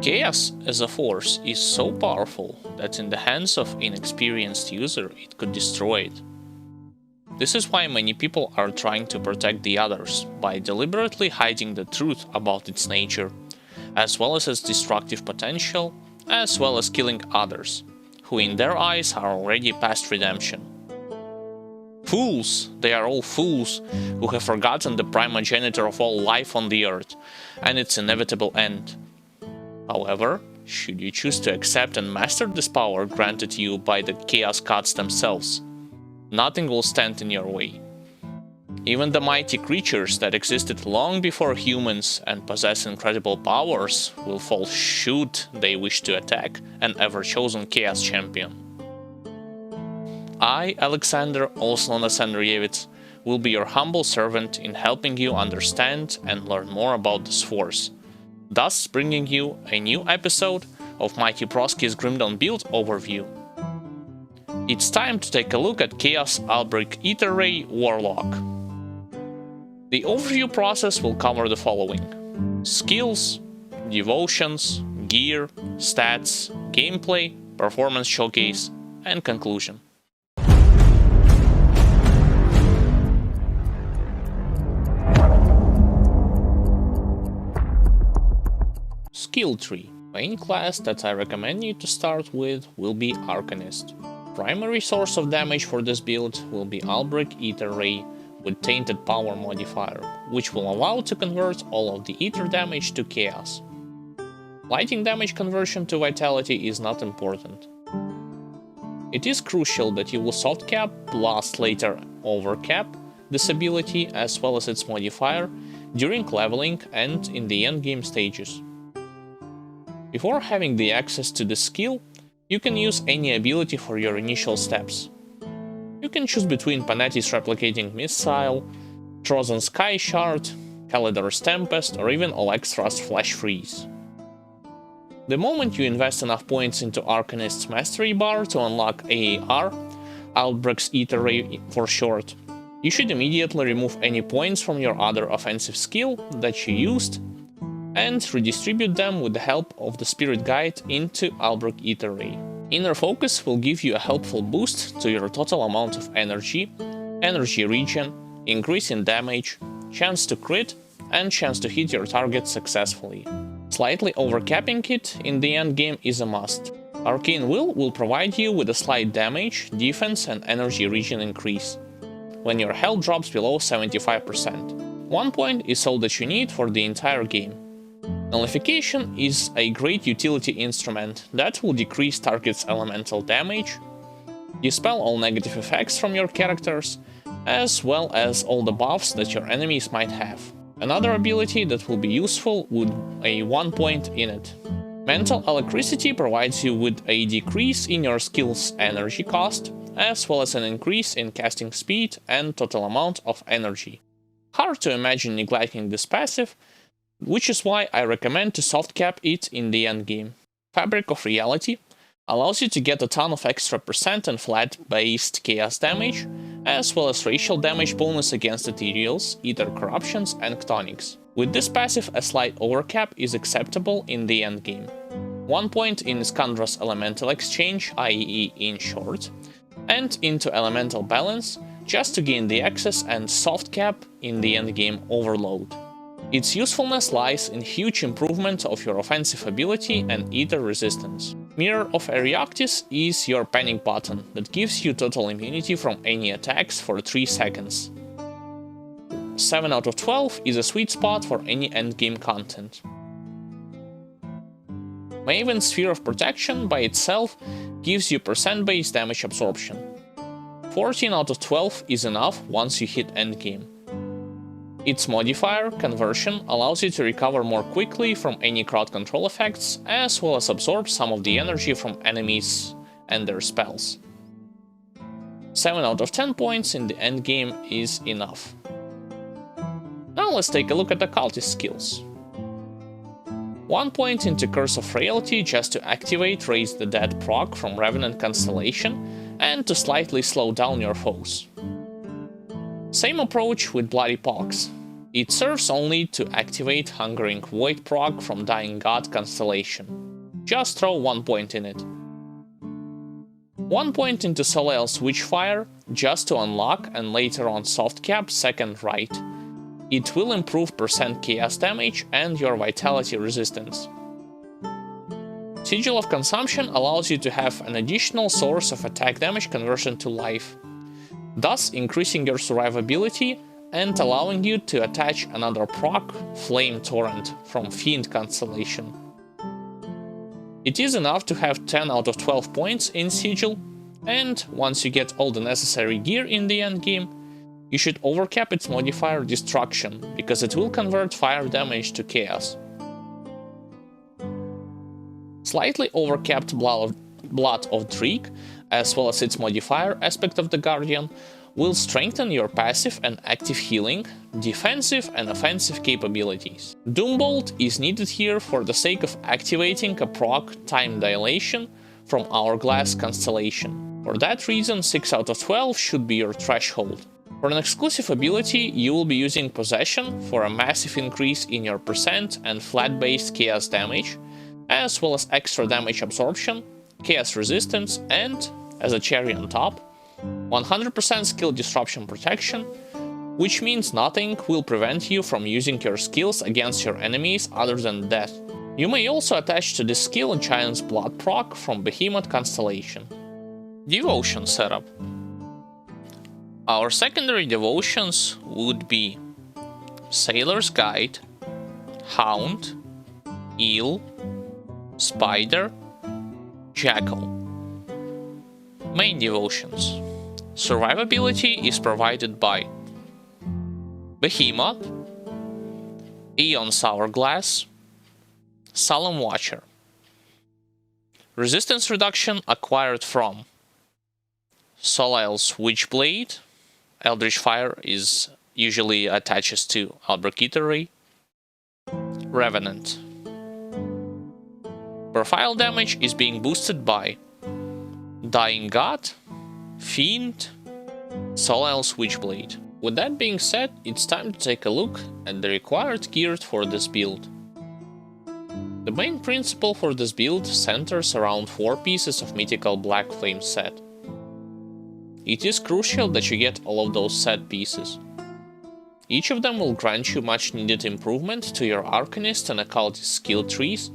Chaos as a force is so powerful that in the hands of inexperienced user it could destroy it. This is why many people are trying to protect the others by deliberately hiding the truth about its nature, as well as its destructive potential, as well as killing others, who in their eyes are already past redemption. Fools! They are all fools who have forgotten the primogenitor of all life on the earth and its inevitable end. However, should you choose to accept and master this power granted you by the Chaos Gods themselves, nothing will stand in your way. Even the mighty creatures that existed long before humans and possess incredible powers will fall should they wish to attack an ever-chosen Chaos Champion. I, Alexander, also known as Andreyevitz, will be your humble servant in helping you understand and learn more about this force, thus bringing you a new episode of MightyBrosky's Grimtools build overview. It's time to take a look at Chaos AAR Warlock. The overview process will cover the following: skills, devotions, gear, stats, gameplay, performance showcase, and conclusion. Skill tree. Main class that I recommend you to start with will be Arcanist. Primary source of damage for this build will be Albrecht Ether Ray with Tainted Power modifier, which will allow to convert all of the ether damage to chaos. Lightning damage conversion to vitality is not important. It is crucial that you will soft cap, blast later overcap this ability as well as its modifier during leveling and in the endgame stages. Before having the access to the skill, you can use any ability for your initial steps. You can choose between Panetti's Replicating Missile, Trozen's Sky Shard, Callagadra's Tempest, or even Alexstras's Flash Freeze. The moment you invest enough points into Arcanist's Mastery Bar to unlock AAR, Albrecht's Ether Ray for short, you should immediately remove any points from your other offensive skill that you used and redistribute them with the help of the Spirit Guide into Albrecht Ether Ray. Inner Focus will give you a helpful boost to your total amount of energy, energy regen, increase in damage, chance to crit, and chance to hit your target successfully. Slightly overcapping it in the endgame is a must. Arcane will provide you with a slight damage, defense, and energy regen increase when your health drops below 75%. 1 point is all that you need for the entire game. Nullification is a great utility instrument that will decrease target's elemental damage, dispel all negative effects from your characters, as well as all the buffs that your enemies might have. Another ability that will be useful with a 1 point in it. Mental Electricity provides you with a decrease in your skill's energy cost, as well as an increase in casting speed and total amount of energy. Hard to imagine neglecting this passive, which is why I recommend to soft cap it in the endgame. Fabric of Reality allows you to get a ton of extra percent and flat-based chaos damage, as well as racial damage bonus against ethereals, ether corruptions, and ctonics. With this passive, a slight overcap is acceptable in the endgame. 1 point in Skandra's Elemental Exchange, i.e. in short, and into Elemental Balance, just to gain the access and soft cap in the endgame Overload. Its usefulness lies in huge improvement of your offensive ability and ether resistance. Mirror of Arioctis is your panic button that gives you total immunity from any attacks for 3 seconds. 7 out of 12 is a sweet spot for any endgame content. Maven's Sphere of Protection by itself gives you percent-based damage absorption. 14 out of 12 is enough once you hit endgame. Its modifier, Conversion, allows you to recover more quickly from any crowd control effects, as well as absorb some of the energy from enemies and their spells. 7 out of 10 points in the endgame is enough. Now let's take a look at the cultist skills. 1 point into Curse of Frailty just to activate Raise the Dead proc from Revenant Constellation and to slightly slow down your foes. Same approach with Bloody Pox. It serves only to activate Hungering Void proc from Dying God constellation. Just throw 1 point in it. 1 point into Soleil's Witchfire just to unlock and later on soft cap second right. It will improve % chaos damage and your vitality resistance. Sigil of Consumption allows you to have an additional source of attack damage conversion to life, thus increasing your survivability and allowing you to attach another proc, Flame Torrent, from Fiend constellation. It is enough to have 10 out of 12 points in Sigil, and once you get all the necessary gear in the endgame, you should overcap its modifier Destruction, because it will convert fire damage to chaos. Slightly overcapped Blood of Dreek, as well as its modifier Aspect of the Guardian, will strengthen your passive and active healing, defensive and offensive capabilities. Doombolt is needed here for the sake of activating a proc Time Dilation from Hourglass constellation. For that reason, 6 out of 12 should be your threshold. For an exclusive ability, you will be using Possession for a massive increase in your % and flat-based chaos damage, as well as extra damage absorption, chaos resistance, and, as a cherry on top, 100% skill disruption protection, which means nothing will prevent you from using your skills against your enemies other than death. You may also attach to this skill Giant's Blood proc from Behemoth constellation. Devotion setup. Our secondary devotions would be Sailor's Guide, Hound, Eel, Spider, Jackal. Main devotions. Survivability is provided by Behemoth, Aeon's Hourglass, Solemn Watcher. Resistance reduction acquired from Soleil's Witchblade. Eldritch Fire is usually attaches to Albracita Ray. Revenant. Profile damage is being boosted by Dying God, Fiend, Soleil's Witchblade. With that being said, it's time to take a look at the required gear for this build. The main principle for this build centers around 4 pieces of mythical Black Flame set. It is crucial that you get all of those set pieces. Each of them will grant you much needed improvement to your Arcanist and Occultist skill trees,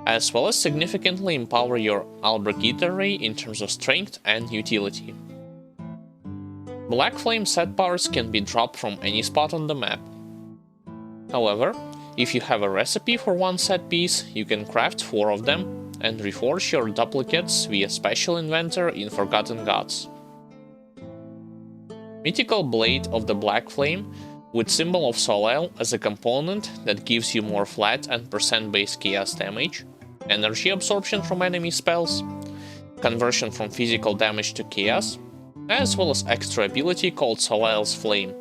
as well as significantly empower your Albracita Ray in terms of strength and utility. Black Flame set parts can be dropped from any spot on the map. However, if you have a recipe for one set piece, you can craft 4 of them and reforge your duplicates via Special Inventor in Forgotten Gods. Mythical Blade of the Black Flame with Symbol of Soleil as a component that gives you more flat and % based chaos damage, energy absorption from enemy spells, conversion from physical damage to chaos, as well as extra ability called Soleil's Flame.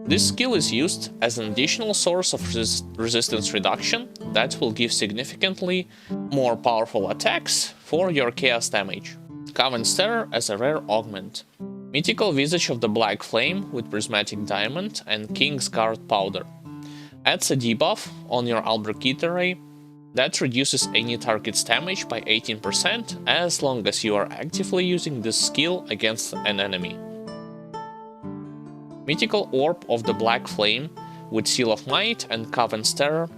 This skill is used as an additional source of resistance reduction that will give significantly more powerful attacks for your chaos damage. Coven's Terror as a rare augment. Mythical Visage of the Black Flame with Prismatic Diamond and King's Guard Powder. Adds a debuff on your Albracita Ray that reduces any target's damage by 18% as long as you are actively using this skill against an enemy. Mythical Orb of the Black Flame with Seal of Might and Coven's Terror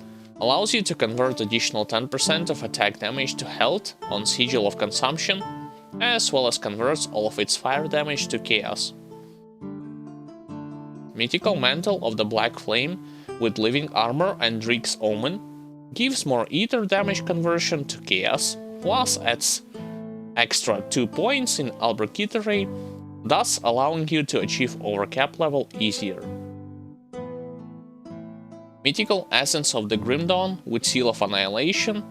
allows you to convert additional 10% of attack damage to health on Sigil of Consumption, as well as converts all of its fire damage to chaos. Mythical Mantle of the Black Flame with Living Armor and Dreek's Omen gives more ether damage conversion to chaos, plus adds extra 2 points in Albracita Ray, thus allowing you to achieve overcap level easier. Mythical Essence of the Grim Dawn with Seal of Annihilation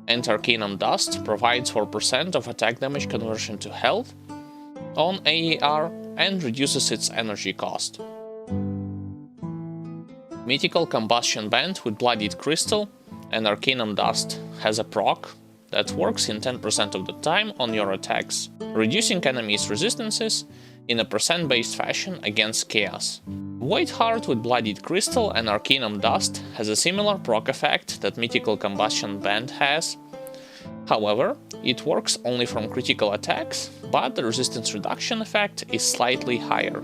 and Arcanum Dust provides 4% of attack damage conversion to health on AAR and reduces its energy cost. Mythical Combustion Band with Bloodied Crystal and Arcanum Dust has a proc that works in 10% of the time on your attacks, reducing enemies' resistances in a percent-based fashion against Chaos. Void Heart with Bloodied Crystal and Arcanum Dust has a similar proc effect that Mythical Combustion Band has. However, it works only from critical attacks, but the resistance reduction effect is slightly higher.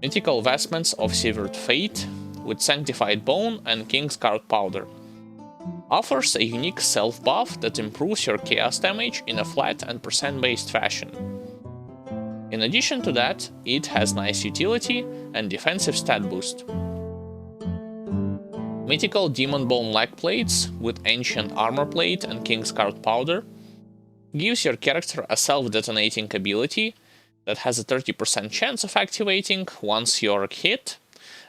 Mythical Vestments of Severed Fate with Sanctified Bone and Kingsguard Powder offers a unique self-buff that improves your chaos damage in a flat and percent-based fashion. In addition to that, it has nice utility and defensive stat boost. Mythical Demon Bone Leg Plates with Ancient Armor Plate and Kingsguard Powder gives your character a self-detonating ability that has a 30% chance of activating once you're hit,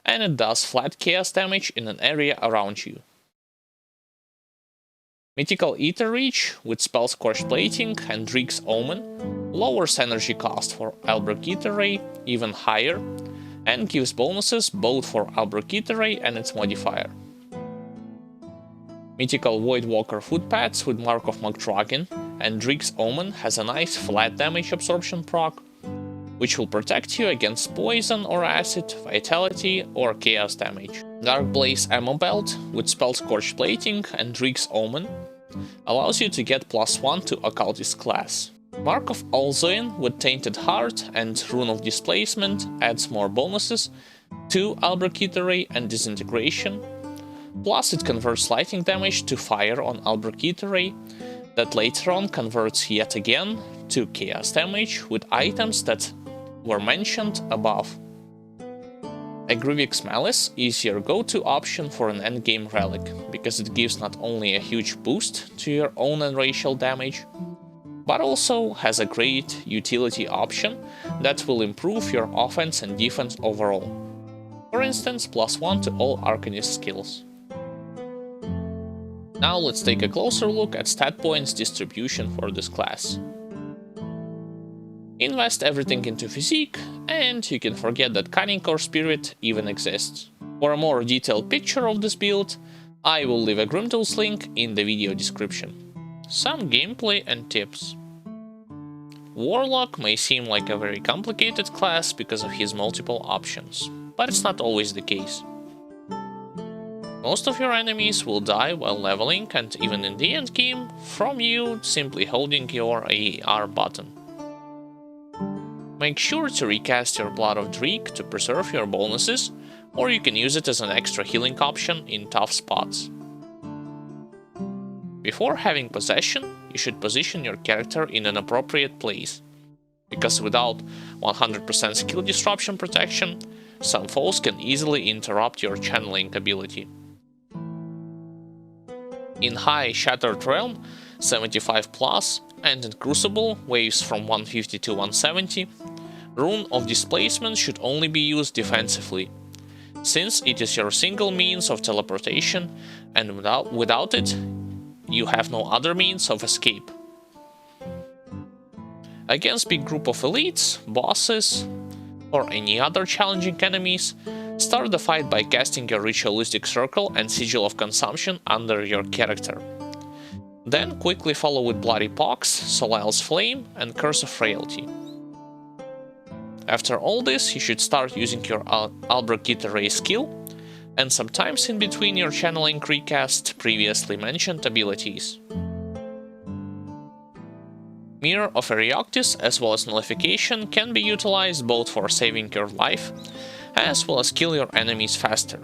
and it does flat chaos damage in an area around you. Mythical Ether Reach with Spell Scorched Plating and Reek's Omen lowers energy cost for Albrecht Ether Ray even higher, and gives bonuses both for Albrecht Ether Ray and its modifier. Mythical Voidwalker Footpads with Mark of Magdragon and Reek's Omen has a nice flat damage absorption proc, which will protect you against poison or acid, vitality, or chaos damage. Dark Blaze Ammo Belt with Spell Scorched Plating and Reek's Omen allows you to get +1 to Occultist class. Mark of Alzoin with Tainted Heart and Rune of Displacement adds more bonuses to Albrecht Ether Ray and Disintegration, plus it converts lightning damage to fire on Albrecht Ether Ray, that later on converts yet again to chaos damage with items that were mentioned above. A Grievous Malice is your go-to option for an endgame relic, because it gives not only a huge boost to your own and racial damage, but also has a great utility option that will improve your offense and defense overall. For instance, +1 to all Arcanist skills. Now let's take a closer look at stat points distribution for this class. Invest everything into Physique, and you can forget that Cunning or Spirit even exists. For a more detailed picture of this build, I will leave a Grimtools link in the video description. Some gameplay and tips. Warlock may seem like a very complicated class because of his multiple options, but it's not always the case. Most of your enemies will die while leveling, and even in the end game, from you simply holding your AAR button. Make sure to recast your Blood of Dreek to preserve your bonuses, or you can use it as an extra healing option in tough spots. Before having possession, you should position your character in an appropriate place, because without 100% skill disruption protection, some foes can easily interrupt your channeling ability. In High Shattered Realm, 75+, and in Crucible, waves from 150 to 170, Rune of Displacement should only be used defensively, since it is your single means of teleportation, and without it, you have no other means of escape. Against big group of elites, bosses, or any other challenging enemies, start the fight by casting your Ritualistic Circle and Sigil of Consumption under your character. Then quickly follow with Bloody Pox, Solal's Flame, and Curse of Frailty. After all this, you should start using your Albrecht Ether Ray skill, and sometimes in between your channeling recast previously mentioned abilities. Mirror of Erioctis as well as Nullification can be utilized both for saving your life, as well as kill your enemies faster.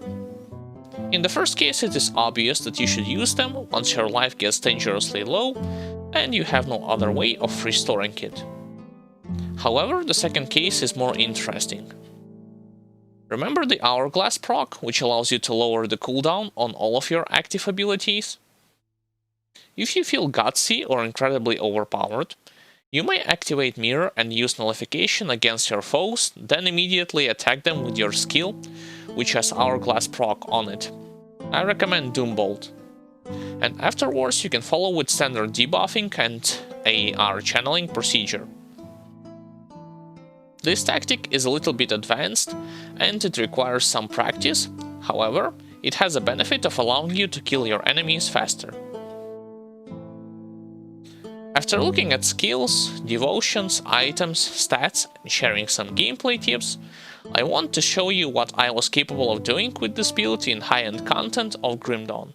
In the first case, it is obvious that you should use them once your life gets dangerously low, and you have no other way of restoring it. However, the second case is more interesting. Remember the Hourglass proc, which allows you to lower the cooldown on all of your active abilities? If you feel gutsy or incredibly overpowered, you may activate Mirror and use Nullification against your foes, then immediately attack them with your skill, which has Hourglass proc on it. I recommend Doombolt. And afterwards you can follow with standard debuffing and AAR channeling procedure. This tactic is a little bit advanced, and it requires some practice, however, it has a benefit of allowing you to kill your enemies faster. After looking at skills, devotions, items, stats, and sharing some gameplay tips, I want to show you what I was capable of doing with this build in high-end content of Grim Dawn.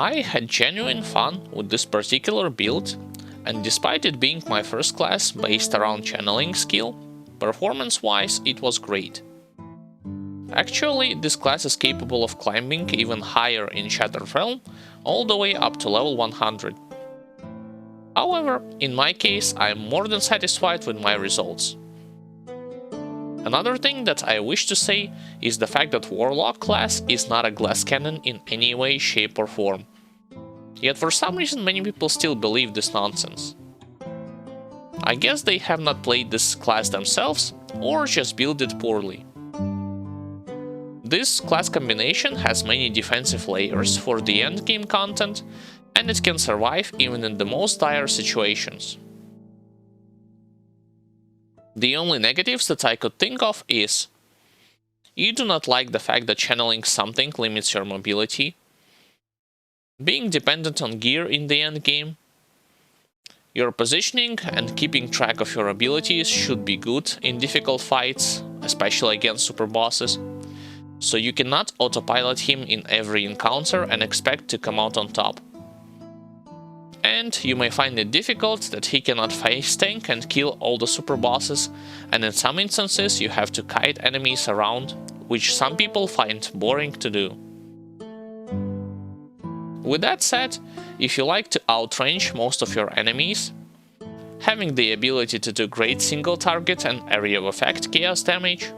I had genuine fun with this particular build, and despite it being my first class based around channeling skill, performance-wise it was great. Actually, this class is capable of climbing even higher in Shattered Realm, all the way up to level 100. However, in my case, I am more than satisfied with my results. Another thing that I wish to say is the fact that Warlock class is not a glass cannon in any way, shape or form. Yet for some reason many people still believe this nonsense. I guess they have not played this class themselves, or just built it poorly. This class combination has many defensive layers for the endgame content, and it can survive even in the most dire situations. The only negatives that I could think of is: you do not like the fact that channeling something limits your mobility, being dependent on gear in the endgame, your positioning and keeping track of your abilities should be good in difficult fights, especially against super bosses, so you cannot autopilot him in every encounter and expect to come out on top. And you may find it difficult that he cannot face tank and kill all the super bosses, and in some instances you have to kite enemies around, which some people find boring to do. With that said, if you like to outrange most of your enemies, having the ability to do great single target and area of effect chaos damage,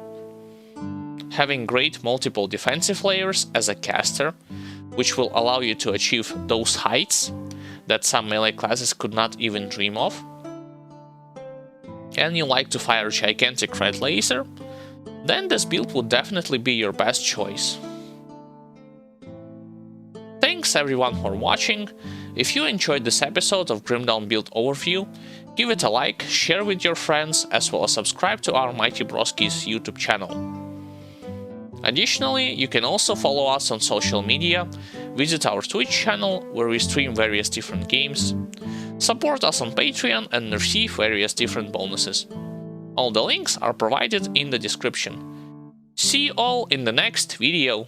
having great multiple defensive layers as a caster, which will allow you to achieve those heights that some melee classes could not even dream of, and you like to fire gigantic red laser, then this build would definitely be your best choice. Thanks everyone for watching. If you enjoyed this episode of Grimdown Build Overview, give it a like, share with your friends, as well as subscribe to our MightyBrosky's YouTube channel. Additionally, you can also follow us on social media, visit our Twitch channel where we stream various different games, support us on Patreon and receive various different bonuses. All the links are provided in the description. See you all in the next video!